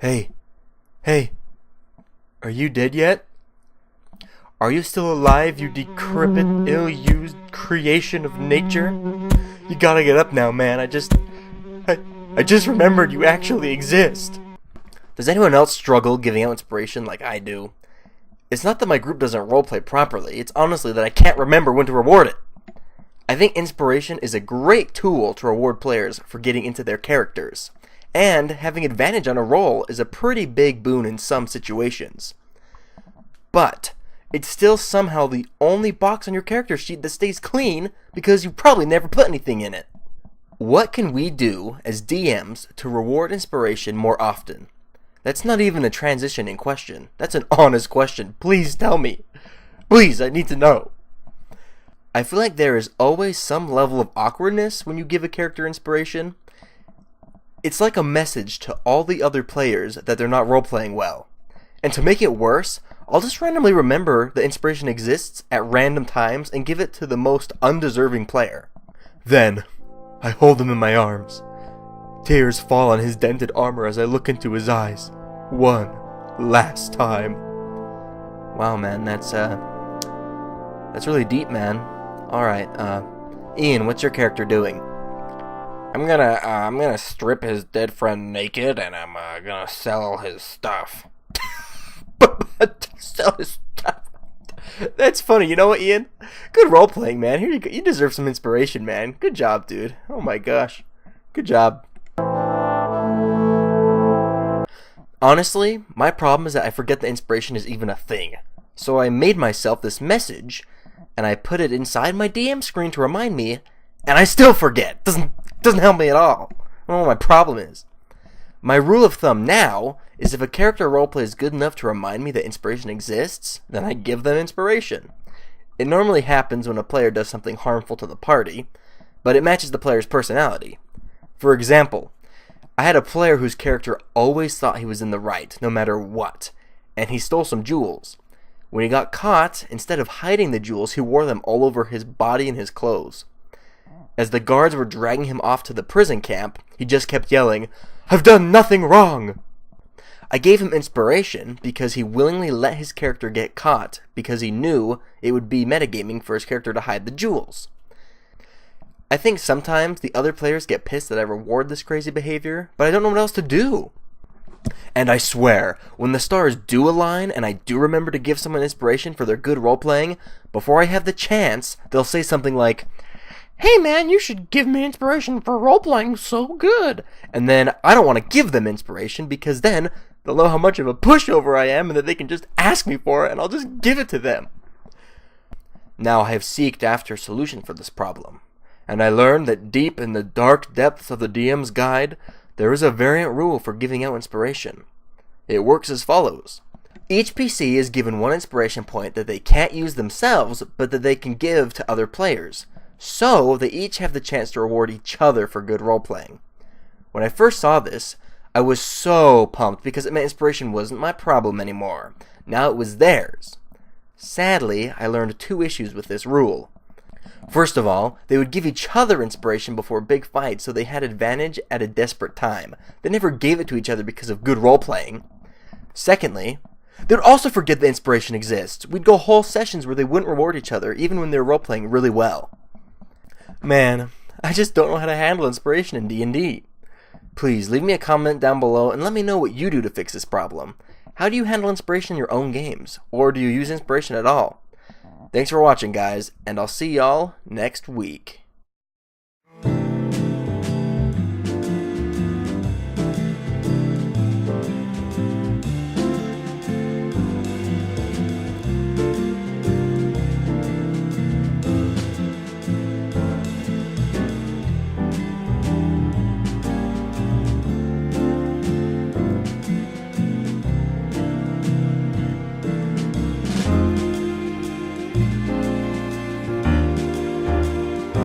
Hey, hey, are you dead yet? Are you still alive, you decrepit, ill-used creation of nature? You gotta get up now, man. I just remembered you actually exist. Does anyone else struggle giving out inspiration like I do? It's not that my group doesn't roleplay properly, it's honestly that I can't remember when to reward it. I think inspiration is a great tool to reward players for getting into their characters, and having advantage on a roll is a pretty big boon in some situations. But it's still somehow the only box on your character sheet that stays clean because you probably never put anything in it. What can we do as DMs to reward inspiration more often? That's not even a transition in question. That's an honest question. Please tell me. Please, I need to know. I feel like there is always some level of awkwardness when you give a character inspiration. It's like a message to all the other players that they're not role-playing well. And to make it worse, I'll just randomly remember the inspiration exists at random times and give it to the most undeserving player. Then, I hold him in my arms. Tears fall on his dented armor as I look into his eyes. One last time. Wow, man, that's really deep, man. Alright, Ian, what's your character doing? I'm gonna strip his dead friend naked, and I'm gonna sell his stuff. Sell his stuff. That's funny. You know what, Ian? Good role playing, man. Here you go. You deserve some inspiration, man. Good job, dude. Oh my gosh. Good job. Honestly, my problem is that I forget that inspiration is even a thing. So I made myself this message, and I put it inside my DM screen to remind me, and I still forget. Doesn't help me at all. I don't know what my problem is. My rule of thumb now is if a character roleplay is good enough to remind me that inspiration exists, then I give them inspiration. It normally happens when a player does something harmful to the party, but it matches the player's personality. For example, I had a player whose character always thought he was in the right, no matter what, and he stole some jewels. When he got caught, instead of hiding the jewels, he wore them all over his body and his clothes. As the guards were dragging him off to the prison camp, he just kept yelling, "I've done nothing wrong!" I gave him inspiration because he willingly let his character get caught because he knew it would be metagaming for his character to hide the jewels. I think sometimes the other players get pissed that I reward this crazy behavior, but I don't know what else to do. And I swear, when the stars do align and I do remember to give someone inspiration for their good role-playing, before I have the chance, they'll say something like, "Hey man, you should give me inspiration for role-playing so good." And then I don't want to give them inspiration because then they'll know how much of a pushover I am and that they can just ask me for it and I'll just give it to them. Now I have seeked after a solution for this problem, and I learned that deep in the dark depths of the DM's guide, there is a variant rule for giving out inspiration. It works as follows. Each PC is given one inspiration point that they can't use themselves, but that they can give to other players. So, they each have the chance to reward each other for good role-playing. When I first saw this, I was so pumped because it meant inspiration wasn't my problem anymore. Now it was theirs. Sadly, I learned two issues with this rule. First of all, they would give each other inspiration before big fights, so they had advantage at a desperate time. They never gave it to each other because of good role-playing. Secondly, they would also forget that inspiration exists. We'd go whole sessions where they wouldn't reward each other, even when they were role-playing really well. Man, I just don't know how to handle inspiration in D&D. Please, leave me a comment down below and let me know what you do to fix this problem. How do you handle inspiration in your own games? Or do you use inspiration at all? Thanks for watching, guys, and I'll see y'all next week.